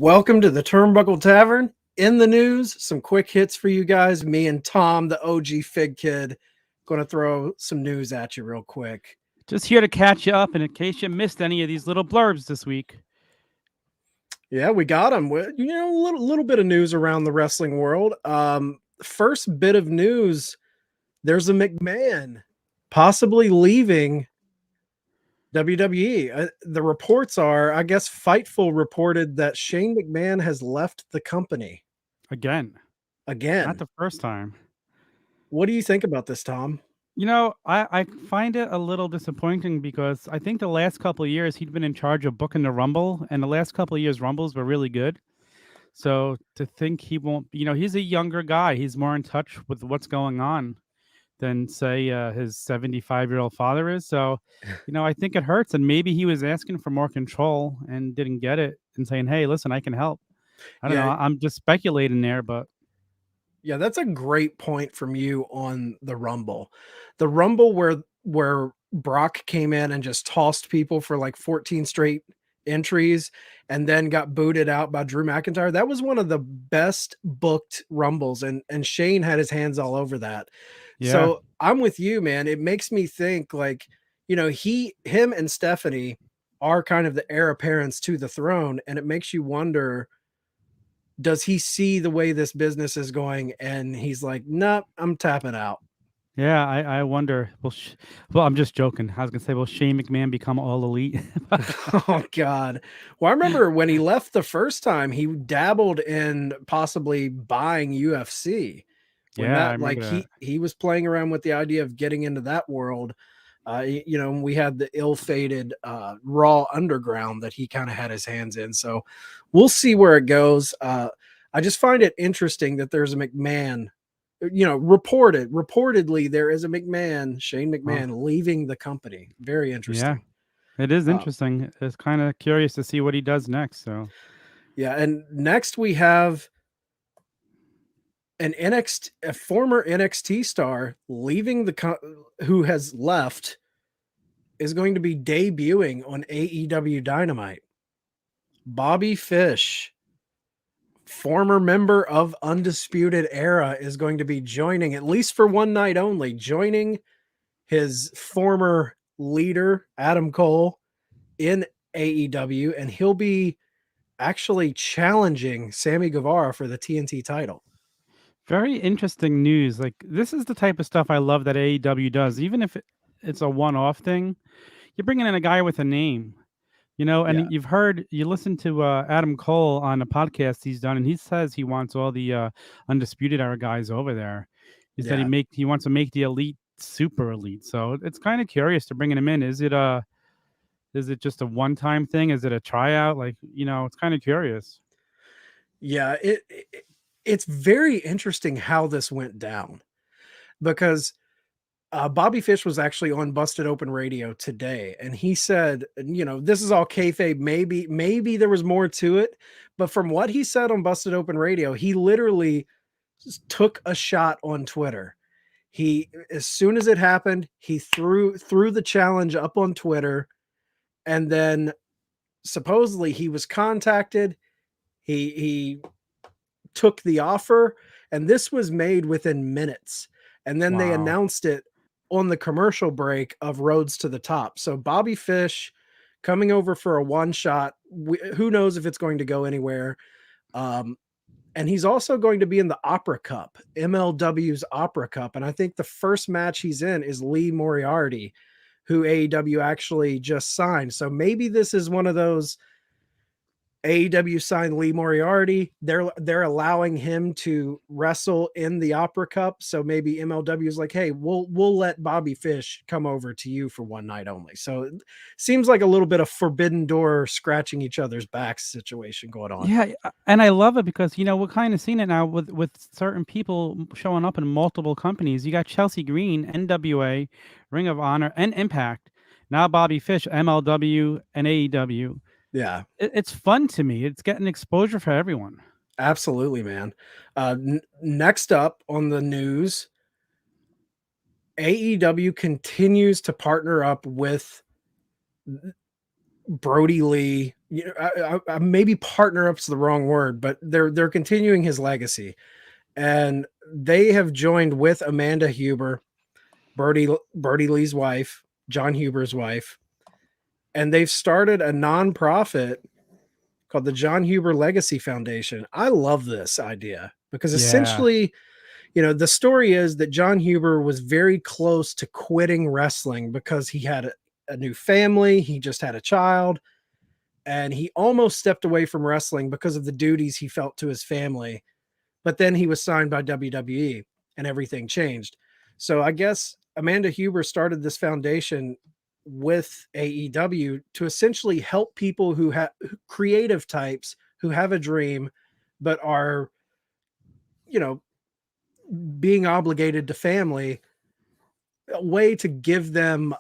Welcome to the Turnbuckle Tavern. In the news, some quick hits for you guys. Me and Tom, the OG Fig Kid, going to throw some news at you real quick. Just here to catch you up, and in case you missed any of these little blurbs this week. Yeah, we got them. A little bit of news around the wrestling world. First bit of news, there's a McMahon possibly leaving WWE. The reports are, I guess Fightful reported that Shane McMahon has left the company. Again. Again. Not the first time. What do you think about this, Tom? You know, I find it a little disappointing because I think the last couple of years he'd been in charge of booking the Rumble, and the last couple of years Rumbles were really good. So to think he won't, he's a younger guy. He's more in touch with what's going on than, say, his 75-year-old father is. So, I think it hurts. And maybe he was asking for more control and didn't get it and saying, hey, listen, I can help. I don't know. I'm just speculating there, but. Yeah, that's a great point from you on the Rumble. The Rumble where Brock came in and just tossed people for like 14 straight entries and then got booted out by Drew McIntyre. That was one of the best booked Rumbles, and Shane had his hands all over that. Yeah. So I'm with you, man. It makes me think like, him and Stephanie are kind of the heir apparents to the throne, and it makes you wonder, does he see the way this business is going and he's like, nope, I'm tapping out? Yeah, I wonder. Well, I'm just joking. I was gonna say, will Shane McMahon become all elite? Oh God. Well, I remember when he left the first time, he dabbled in possibly buying UFC. He was playing around with the idea of getting into that world. We had the ill-fated Raw Underground that he kind of had his hands in. So we'll see where it goes. I just find it interesting that there's a McMahon, reportedly there is a McMahon, Shane McMahon, leaving the company. Very interesting. Yeah, it is interesting. It's kind of curious to see what he does next. So yeah. And next we have a former NXT star leaving who has left, is going to be debuting on AEW Dynamite. Bobby Fish, former member of Undisputed Era, is going to be joining, at least for one night only, joining his former leader, Adam Cole, in AEW, and he'll be actually challenging Sammy Guevara for the TNT title. Very interesting news. Like, this is the type of stuff I love that AEW does. Even if it's a one-off thing, you're bringing in a guy with a name, and you listen to Adam Cole on a podcast he's done, and he says he wants all the Undisputed Era guys over there. He said he wants to make the elite super elite. So it's kind of curious to bringing him in. Is it just a one-time thing? Is it a tryout? Like, it's kind of curious. Yeah, it's very interesting how this went down, because Bobby Fish was actually on Busted Open Radio today, and he said, this is all kayfabe. Maybe there was more to it, but from what he said on Busted Open Radio, he literally took a shot on Twitter. As soon as it happened, he threw the challenge up on Twitter, and then supposedly he was contacted. He took the offer, and this was made within minutes. And then they announced it on the commercial break of Roads to the Top. So Bobby Fish coming over for a one shot. Who knows if it's going to go anywhere. And he's also going to be in the Opera Cup, MLW's Opera Cup. And I think the first match he's in is Lee Moriarty, who AEW actually just signed. So maybe this is one of those, AEW signed Lee Moriarty. They're allowing him to wrestle in the Opera Cup. So maybe MLW is like, hey, we'll let Bobby Fish come over to you for one night only. So it seems like a little bit of forbidden door scratching each other's backs situation going on. Yeah, and I love it because we're kind of seeing it now with certain people showing up in multiple companies. You got Chelsea Green, NWA, Ring of Honor, and Impact. Now Bobby Fish, MLW and AEW. Yeah, it's fun to me. It's getting exposure for everyone. Absolutely, man. Next up on the news, AEW continues to partner up with Brody Lee, you know, maybe partner up's the wrong word, but they're continuing his legacy, and they have joined with Amanda Huber, Birdie Lee's wife, John Huber's wife, and they've started a nonprofit called the John Huber Legacy Foundation. I love this idea because Yeah. essentially, you know, the story is that John Huber was very close to quitting wrestling because he had a new family, he just had a child, and he almost stepped away from wrestling because of the duties he felt to his family. But then he was signed by WWE and everything changed. So I guess Amanda Huber started this foundation with AEW to essentially help people who have creative types who have a dream but are, you know, being obligated to family, a way to give them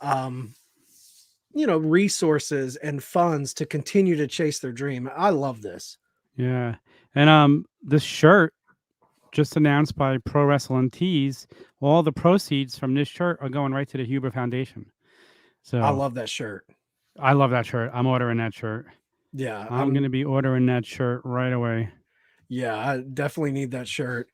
you know, resources and funds to continue to chase their dream. I love this. Yeah. And this shirt just announced by Pro Wrestling Tees, all the proceeds from this shirt are going right to the Huber Foundation. I So love that shirt. I love that shirt. I'm ordering that shirt. Yeah, I'm going to be ordering that shirt right away. yeah, I definitely need that shirt.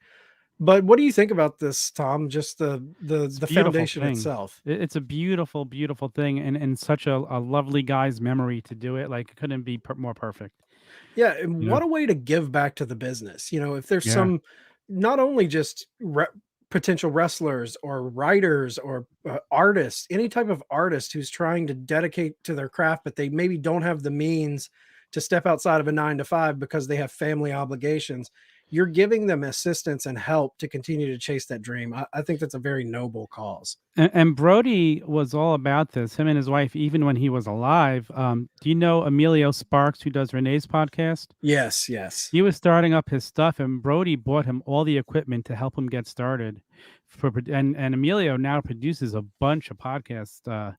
But what do you think about this, Tom? Just It's a the beautiful foundation thing. itself. It's a beautiful, beautiful thing, and such a lovely guy's memory to do it. Like, it couldn't be more perfect. Yeah, and You know? what a way to give back to the business. You know, if there's Yeah. some, not only just potential wrestlers or writers or artists, any type of artist who's trying to dedicate to their craft, but they maybe don't have the means to step outside of a 9 to 5 because they have family obligations. You're giving them assistance and help to continue to chase that dream. I think that's a very noble cause. And Brody was all about this, him and his wife, even when he was alive. Do you know Emilio Sparks, who does Renee's podcast? Yes, yes. He was starting up his stuff, and Brody bought him all the equipment to help him get started. And Emilio now produces a bunch of podcasts.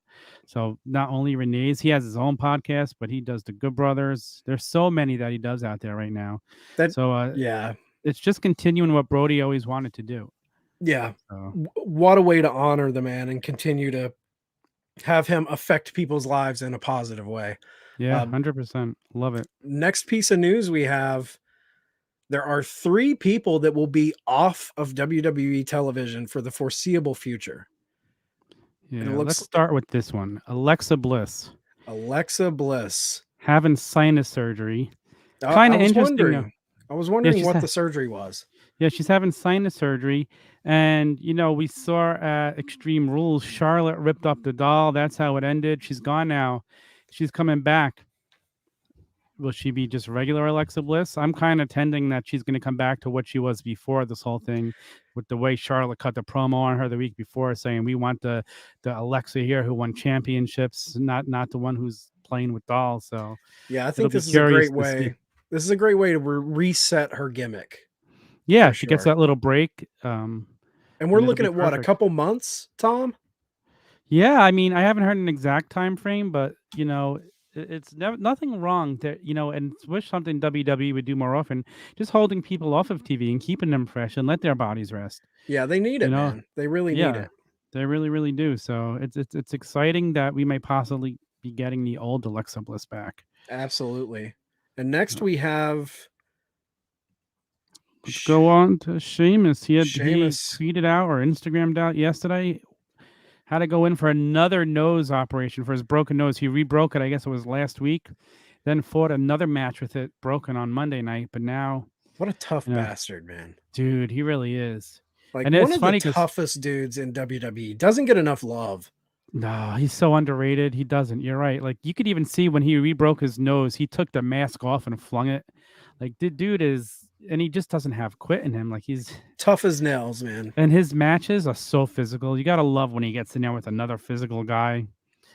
So not only Renee's, he has his own podcast, but he does the Good Brothers. There's so many that he does out there right now. That So yeah. it's just continuing what Brody always wanted to do. Yeah. So What a way to honor the man and continue to have him affect people's lives in a positive way. yeah, 100%. Love it. Next piece of news we have, there are 3 people that will be off of WWE television for the foreseeable future. And it Yeah, let's looks start with this one. Alexa Bliss Alexa Bliss. having sinus surgery. I Kind of was interesting though. wondering. I was Yeah, wondering what the surgery was. Yeah, she's having sinus surgery. And, you know, we saw at Extreme Rules, Charlotte ripped up the doll. That's how it ended. She's gone now. She's coming back. Will she be just regular Alexa Bliss? I'm kind of tending that she's going to come back to what she was before this whole thing, with the way Charlotte cut the promo on her the week before, saying we want the Alexa here who won championships, not the one who's playing with dolls. So Yeah, I it'll think be this is a curious great to see. way. This is a great way to reset her gimmick. Yeah, she gets that little break. And we're looking at what, a couple months, Tom? Yeah, I mean, I haven't heard an exact time frame, but you know, it's nothing wrong that, you know, and wish something WWE would do more often, just holding people off of TV and keeping them fresh and let their bodies rest. Yeah, they need You it, know, man. They really need yeah, it. they really, really do. So it's exciting that we may possibly be getting the old Alexa Bliss back. Absolutely. And next we have Let's go on to Sheamus. He Sheamus. tweeted out or Instagrammed out yesterday, had to go in for another nose operation for his broken nose. He rebroke it, I guess it was last week. Then fought another match with it broken on Monday night. But now, What a tough you know, bastard, man. dude, he really is. Like, And one it's of the funny because toughest dudes in WWE. Doesn't get enough love. no, he's so underrated. He doesn't. You're right. Like, you could even see when he rebroke his nose, he took the mask off and flung it. Like, the dude is, and he just doesn't have quit in him. Like, he's Tough as nails, man. and his matches are so physical. You gotta love when he gets in there with another physical guy.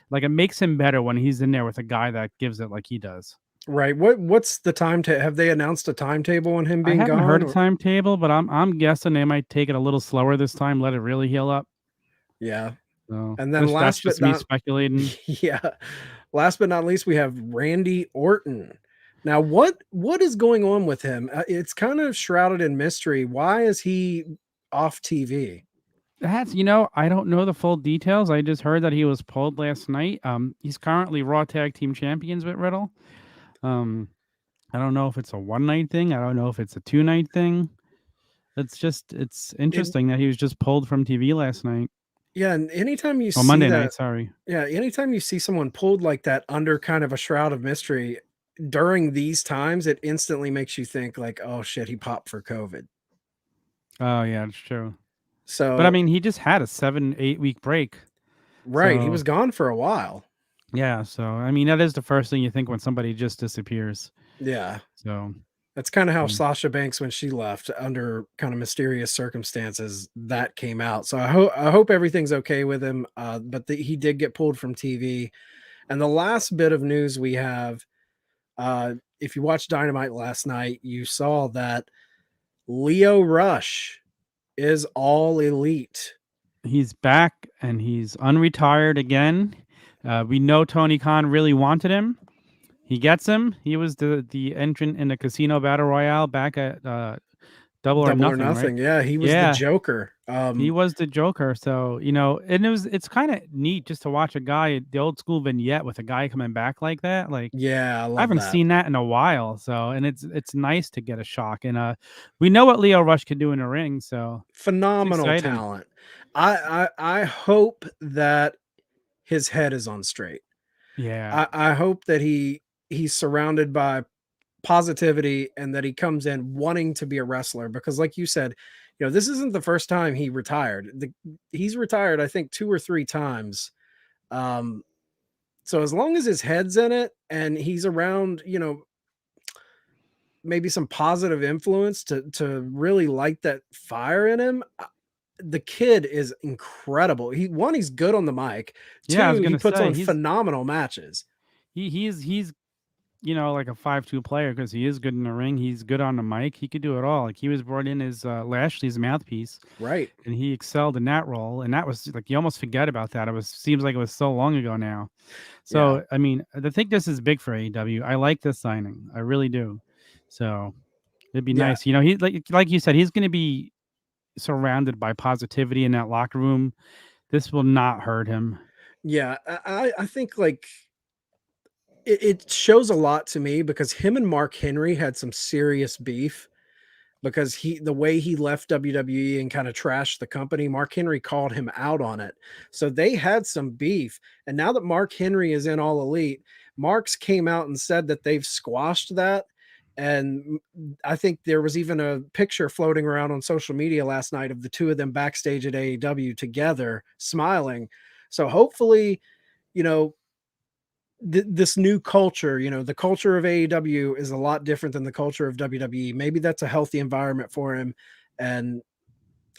Like, it makes him better when he's in there with a guy that gives it like he does. Right. What's the time to have they announced a timetable on him I being haven't gone? heard a timetable, but I'm guessing they might take it a little slower this time, let it really heal up. Yeah. So And then that's last but just me not speculating. yeah. Last but not least, we have Randy Orton. Now, what is going on with him? It's kind of shrouded in mystery. Why is he off TV? That's, you know, I don't know the full details. I just heard that he was pulled last night. He's currently Raw Tag Team Champions with Riddle. I don't know if it's a one night thing. I don't know if it's a 2-night thing. It's It, interesting that he was just pulled from TV last night. yeah, and anytime you Oh, see Monday that, night. Sorry. yeah, anytime you see someone pulled like that under kind of a shroud of mystery during these times, it instantly makes you think like, oh shit, he popped for COVID. Oh yeah, it's true. But I So, mean, he just had a 7-8 week break. right, he So was gone for a while. yeah. So I mean, that is the first thing you think when somebody just disappears. Yeah. So That's kind of how mm, Sasha Banks, when she left under kind of mysterious circumstances, that came out. So I hope everything's okay with him. But he did get pulled from TV. And the last bit of news we have, if you watched Dynamite last night, you saw that Lio Rush is all elite. he's back and he's unretired again. We know Tony Khan really wanted him. He gets him. He was the entrant in the Casino Battle Royale back at Double or Double or Nothing, right? nothing. Yeah, he was the Yeah, Joker. he was the Joker. So and it's kind of neat just to watch a guy, the old school vignette with a guy coming back like that. Like Yeah, I I love haven't that. seen that in a while. So and it's nice to get a shock. And we know what Lio Rush can do in the ring. So it's Phenomenal exciting. talent. I hope that his head is on straight. Yeah. I hope that he's surrounded by positivity and that he comes in wanting to be a wrestler because like you said, this isn't the first time he retired. He's retired I think 2 or 3 times. Um so as long as his head's in it and he's around, maybe some positive influence to really light that fire in him, the kid is incredible. He's good on the mic. Yeah, I was 2, he gonna puts say on phenomenal matches. he's like a 5'2" player because he is good in the ring. He's good on the mic. He could do it all. Like he was brought in as Lashley's mouthpiece, Right. and he excelled in that role. And that was like you almost forget about that. It seems like it was so long ago now. Yeah. So I mean, I think this is big for AEW. I like this signing. I really do. So it'd be Yeah. nice. He like you said, he's going to be surrounded by positivity in that locker room. This will not hurt him. Yeah. I think like it shows a lot to me because him and Mark Henry had some serious beef because the way he left WWE and kind of trashed the company, Mark Henry called him out on it. So they had some beef. And now that Mark Henry is in All Elite, Mark's came out and said that they've squashed that. And I think there was even a picture floating around on social media last night of the two of them backstage at AEW together smiling. So hopefully, you know, this new culture, the culture of AEW is a lot different than the culture of WWE. Maybe that's a healthy environment for him. And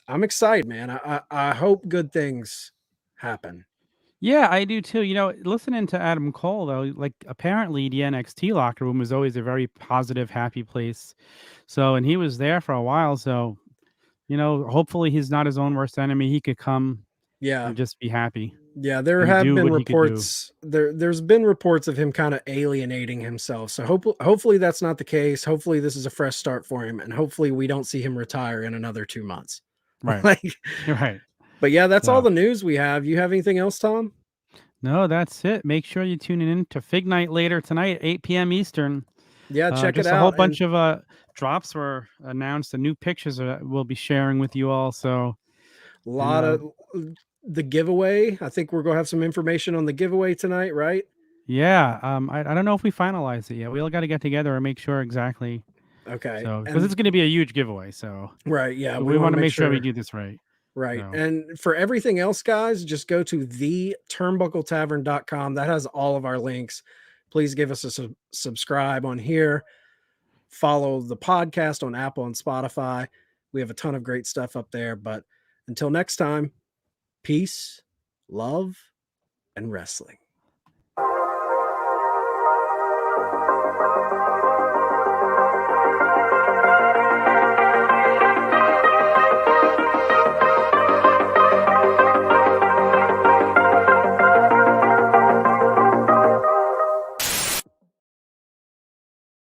I'm excited, man. I hope good things happen. Yeah, I do too. Listening to Adam Cole though, like apparently the NXT locker room was always a very positive, happy place. So, and he was there for a while. So, hopefully he's not his own worst enemy. He could come Yeah. and just be happy Yeah, there and have do been what he could do. reports. There's been reports of him kind of alienating himself. So hopefully that's not the case. Hopefully this is a fresh start for him, and hopefully we don't see him retire in another 2 months. Right. Like, You're right. but yeah, that's all So, the news we have. You have anything else, Tom? no, that's it. Make sure you tune in to Fig Night later tonight at 8 p.m. Eastern. Yeah, check it Just a whole out. And bunch of drops were announced, and new pictures we'll be sharing with you all. So, a and lot of the giveaway. I think we're gonna have some information on the giveaway tonight, right? yeah, I don't know if we finalized it yet. We all got to get together and make sure exactly. Okay. So, because And it's going to be a huge giveaway, so right, yeah, we we want want to to make make sure we sure. do this right. Right. So, And for everything else, guys, just go to theturnbuckletavern.com. That has all of our links. Please give us a subscribe on here. Follow the podcast on Apple and Spotify. We have a ton of great stuff up there. But until next time, peace, love, and wrestling.